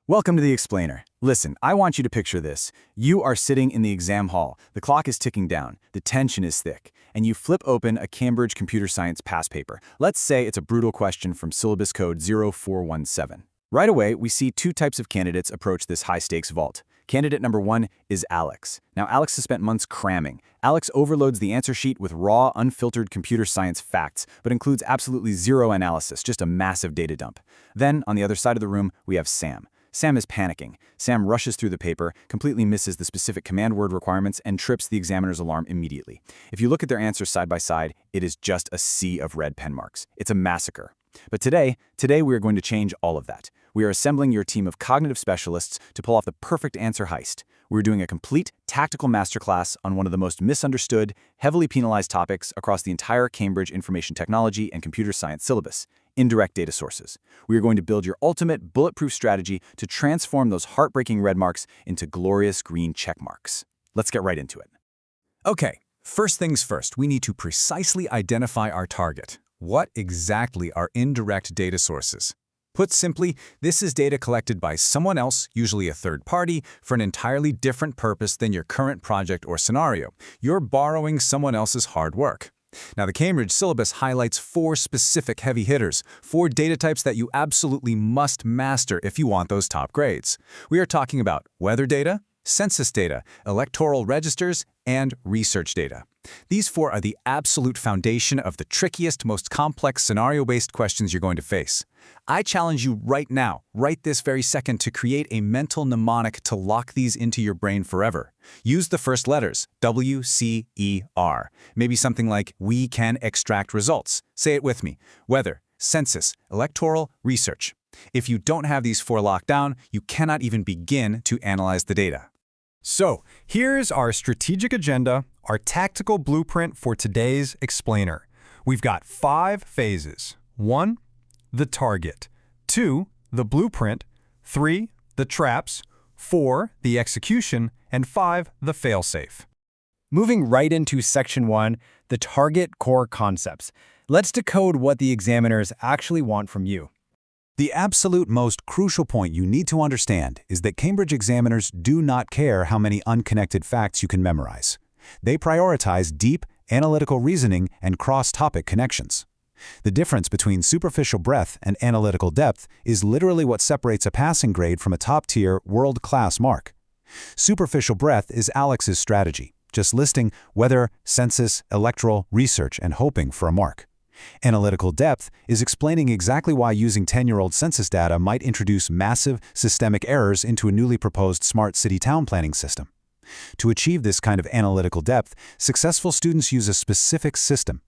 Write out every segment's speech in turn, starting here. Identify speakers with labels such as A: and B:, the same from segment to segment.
A: Welcome to the Explainer. Listen, I want you to picture this. You are sitting in the exam hall, the clock is ticking down, the tension is thick, and you flip open a Cambridge computer science past paper. Let's say it's a brutal question from syllabus code 0417. Right away, we see two types of candidates approach this high-stakes vault. Candidate number one is Alex. Now, Alex has spent months cramming. Alex overloads the answer sheet with raw, unfiltered computer science facts, but includes absolutely zero analysis, just a massive data dump. Then, on the other side of the room, we have Sam. Sam is panicking. Sam rushes through the paper, completely misses the specific command word requirements, and trips the examiner's alarm immediately. If you look at their answers side by side, it is just a sea of red pen marks. It's a massacre. But today we are going to change all of that. We are assembling your team of cognitive specialists to pull off the perfect answer heist. We're doing a complete tactical masterclass on one of the most misunderstood, heavily penalized topics across the entire Cambridge information technology and computer science syllabus: indirect data sources. We are going to build your ultimate bulletproof strategy to transform those heartbreaking red marks into glorious green check marks. Let's get right into it.
B: Okay, first things first, we need to precisely identify our target. What exactly are indirect data sources? Put simply, this is data collected by someone else, usually a third party, for an entirely different purpose than your current project or scenario. You're borrowing someone else's hard work. Now, the Cambridge syllabus highlights 4 specific heavy hitters, 4 data types that you absolutely must master if you want those top grades. We are talking about weather data, census data, electoral registers, and research data. These 4 are the absolute foundation of the trickiest, most complex scenario-based questions you're going to face. I challenge you right now, right this very second, to create a mental mnemonic to lock these into your brain forever. Use the first letters, W, C, E, R. Maybe something like, we can extract results. Say it with me: weather, census, electoral, research. If you don't have these 4 locked down, you cannot even begin to analyze the data.
C: So, here's our strategic agenda, our tactical blueprint for today's explainer. We've got 5 phases. 1, the target. 2, the blueprint. 3, the traps. 4, the execution. And 5, the failsafe.
D: Moving right into Section 1, the target core concepts. Let's decode what the examiners actually want from you.
B: The absolute most crucial point you need to understand is that Cambridge examiners do not care how many unconnected facts you can memorize. They prioritize deep, analytical reasoning and cross-topic connections. The difference between superficial breadth and analytical depth is literally what separates a passing grade from a top-tier, world-class mark. Superficial breadth is Alex's strategy, just listing weather, census, electoral, research, and hoping for a mark. Analytical depth is explaining exactly why using 10-year-old census data might introduce massive, systemic errors into a newly proposed smart city-town planning system. To achieve this kind of analytical depth, successful students use a specific system.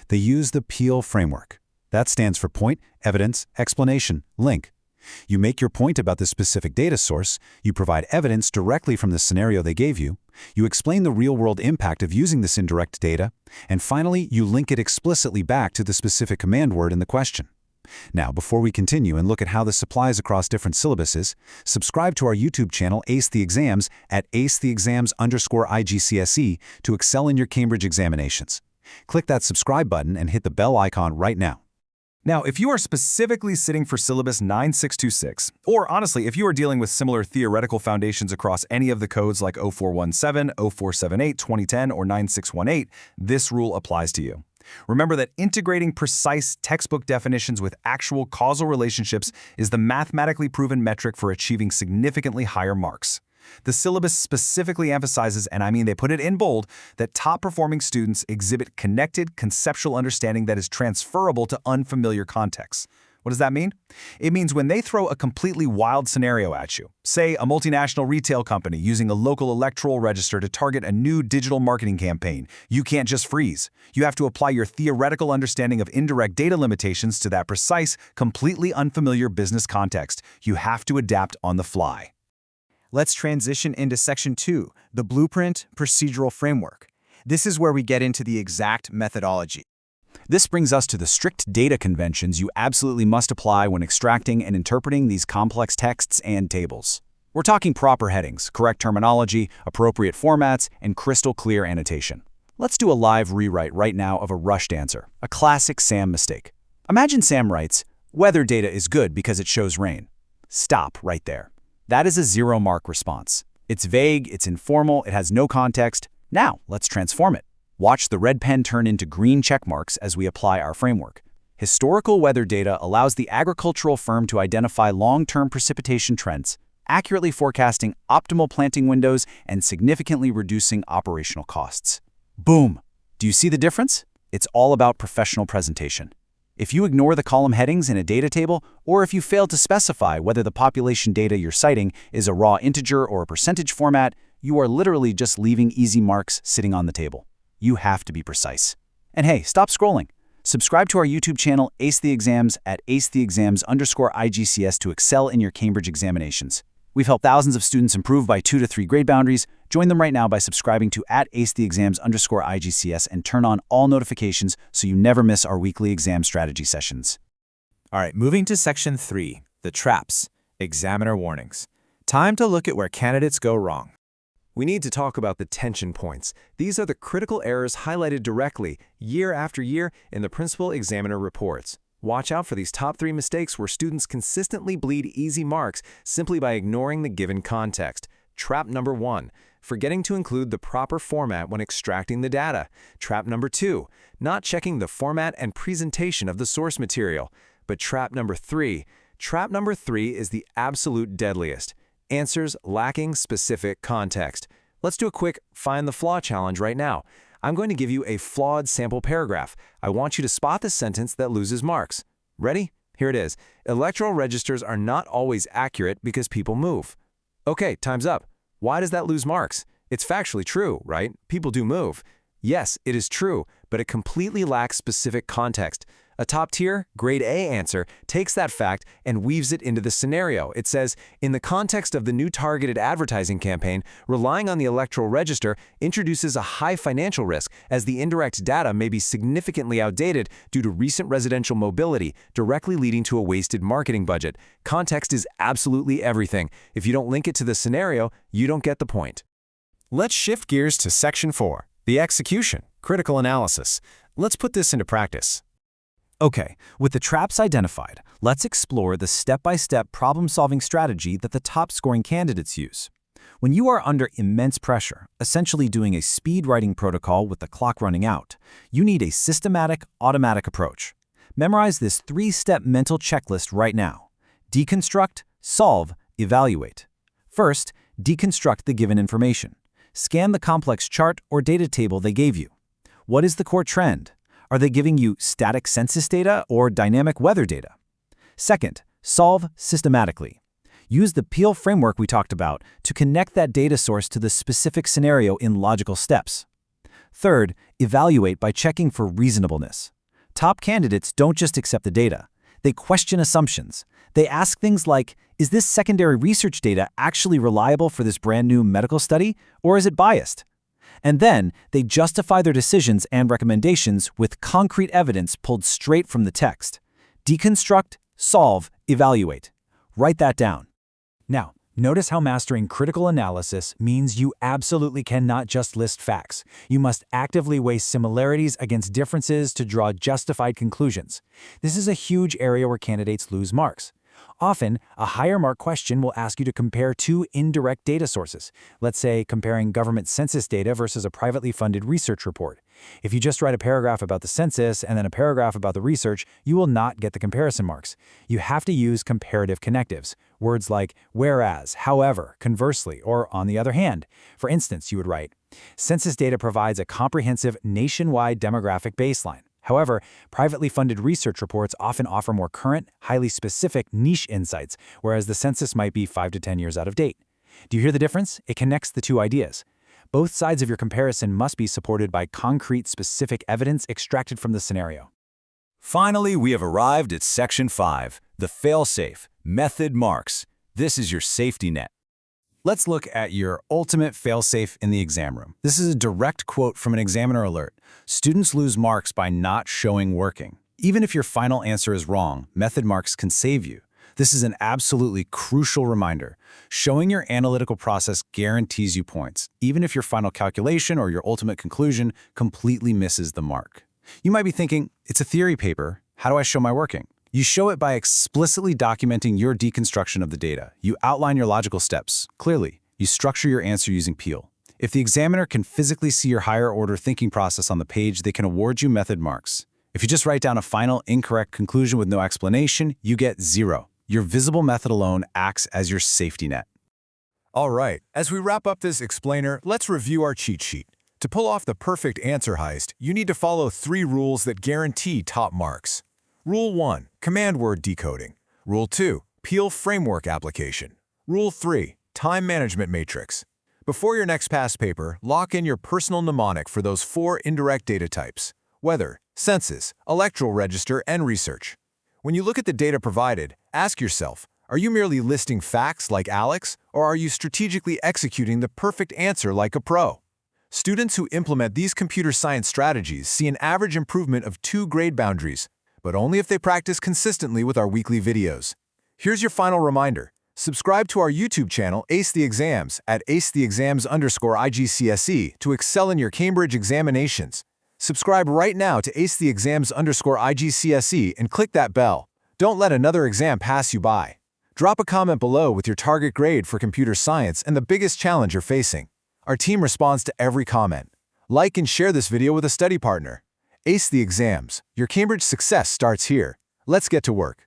B: They use the PEAL framework. That stands for point, evidence, explanation, link. You make your point about the specific data source, you provide evidence directly from the scenario they gave you, you explain the real-world impact of using this indirect data, and finally, you link it explicitly back to the specific command word in the question. Now, before we continue and look at how this applies across different syllabuses, subscribe to our YouTube channel Ace the Exams at acetheexams_IGCSE to excel in your Cambridge examinations. Click that subscribe button and hit the bell icon right now.
A: Now, if you are specifically sitting for syllabus 9626, or honestly, if you are dealing with similar theoretical foundations across any of the codes like 0417, 0478, 2010, or 9618, this rule applies to you. Remember that integrating precise textbook definitions with actual causal relationships is the mathematically proven metric for achieving significantly higher marks. The syllabus specifically emphasizes, and I mean they put it in bold, that top-performing students exhibit connected, conceptual understanding that is transferable to unfamiliar contexts. What does that mean? It means when they throw a completely wild scenario at you, say a multinational retail company using a local electoral register to target a new digital marketing campaign, you can't just freeze. You have to apply your theoretical understanding of indirect data limitations to that precise, completely unfamiliar business context. You have to adapt on the fly.
D: Let's transition into Section 2, the blueprint procedural framework. This is where we get into the exact methodology.
B: This brings us to the strict data conventions you absolutely must apply when extracting and interpreting these complex texts and tables. We're talking proper headings, correct terminology, appropriate formats, and crystal clear annotation. Let's do a live rewrite right now of a rushed answer, a classic Sam mistake. Imagine Sam writes, weather data is good because it shows rain. Stop right there.
A: That is a 0-mark response. It's vague, it's informal, it has no context. Now, let's transform it. Watch the red pen turn into green check marks as we apply our framework. Historical weather data allows the agricultural firm to identify long-term precipitation trends, accurately forecasting optimal planting windows and significantly reducing operational costs. Boom! Do you see the difference? It's all about professional presentation. If you ignore the column headings in a data table, or if you fail to specify whether the population data you're citing is a raw integer or a percentage format, you are literally just leaving easy marks sitting on the table. You have to be precise. And hey, stop scrolling. Subscribe to our YouTube channel, Ace the Exams, at acetheexams_IGCS to excel in your Cambridge examinations. We've helped thousands of students improve by 2 to 3 grade boundaries. Join them right now by subscribing to @acetheexams_IGCS and turn on all notifications so you never miss our weekly exam strategy sessions.
D: All right, moving to Section 3, the traps, examiner warnings. Time to look at where candidates go wrong.
C: We need to talk about the tension points. These are the critical errors highlighted directly, year after year, in the principal examiner reports. Watch out for these top 3 mistakes where students consistently bleed easy marks simply by ignoring the given context. Trap number 1, forgetting to include the proper format when extracting the data. Trap number 2, not checking the format and presentation of the source material. But trap number 3 is the absolute deadliest. Answers lacking specific context. Let's do a quick Find the Flaw challenge right now. I'm going to give you a flawed sample paragraph. I want you to spot the sentence that loses marks. Ready? Here it is. Electoral registers are not always accurate because people move. Okay, time's up. Why does that lose marks? It's factually true, right? People do move. Yes, it is true, but it completely lacks specific context. A top-tier, grade A answer takes that fact and weaves it into the scenario. It says, in the context of the new targeted advertising campaign, relying on the electoral register introduces a high financial risk as the indirect data may be significantly outdated due to recent residential mobility, directly leading to a wasted marketing budget. Context is absolutely everything. If you don't link it to the scenario, you don't get the point.
D: Let's shift gears to Section 4, the execution, critical analysis. Let's put this into practice. Okay, with the traps identified, let's explore the step-by-step problem-solving strategy that the top-scoring candidates use. When you are under immense pressure, essentially doing a speed writing protocol with the clock running out, you need a systematic, automatic approach. Memorize this 3-step mental checklist right now. Deconstruct, solve, evaluate. First, deconstruct the given information. Scan the complex chart or data table they gave you. What is the core trend? Are they giving you static census data or dynamic weather data? Second, solve systematically. Use the Peel framework we talked about to connect that data source to the specific scenario in logical steps. Third, evaluate by checking for reasonableness. Top candidates don't just accept the data. They question assumptions. They ask things like, is this secondary research data actually reliable for this brand new medical study, or is it biased? And then, they justify their decisions and recommendations with concrete evidence pulled straight from the text. Deconstruct, solve, evaluate. Write that down. Now, notice how mastering critical analysis means you absolutely cannot just list facts. You must actively weigh similarities against differences to draw justified conclusions. This is a huge area where candidates lose marks. Often, a higher mark question will ask you to compare 2 indirect data sources, let's say comparing government census data versus a privately funded research report. If you just write a paragraph about the census and then a paragraph about the research, you will not get the comparison marks. You have to use comparative connectives, words like whereas, however, conversely, or on the other hand. For instance, you would write, census data provides a comprehensive nationwide demographic baseline. However, privately funded research reports often offer more current, highly specific niche insights, whereas the census might be 5 to 10 years out of date. Do you hear the difference? It connects the 2 ideas. Both sides of your comparison must be supported by concrete, specific evidence extracted from the scenario.
A: Finally, we have arrived at Section 5, the fail-safe, method marks. This is your safety net. Let's look at your ultimate fail-safe in the exam room. This is a direct quote from an examiner alert. Students lose marks by not showing working. Even if your final answer is wrong, method marks can save you. This is an absolutely crucial reminder. Showing your analytical process guarantees you points, even if your final calculation or your ultimate conclusion completely misses the mark. You might be thinking, it's a theory paper. How do I show my working? You show it by explicitly documenting your deconstruction of the data. You outline your logical steps clearly. You structure your answer using Peel. If the examiner can physically see your higher-order thinking process on the page, they can award you method marks. If you just write down a final, incorrect conclusion with no explanation, you get 0. Your visible method alone acts as your safety net.
C: All right, as we wrap up this explainer, let's review our cheat sheet. To pull off the perfect answer heist, you need to follow 3 rules that guarantee top marks. Rule 1, command word decoding. Rule 2, Peel framework application. Rule 3, time management matrix. Before your next past paper, lock in your personal mnemonic for those 4 indirect data types: weather, census, electoral register, and research. When you look at the data provided, ask yourself, are you merely listing facts like Alex, or are you strategically executing the perfect answer like a pro? Students who implement these computer science strategies see an average improvement of 2 grade boundaries, but only if they practice consistently with our weekly videos. Here's your final reminder. Subscribe to our YouTube channel, Ace the Exams, at acetheexams_IGCSE to excel in your Cambridge examinations. Subscribe right now to acetheexams_IGCSE and click that bell. Don't let another exam pass you by. Drop a comment below with your target grade for computer science and the biggest challenge you're facing. Our team responds to every comment. Like and share this video with a study partner. Ace the Exams. Your Cambridge success starts here. Let's get to work.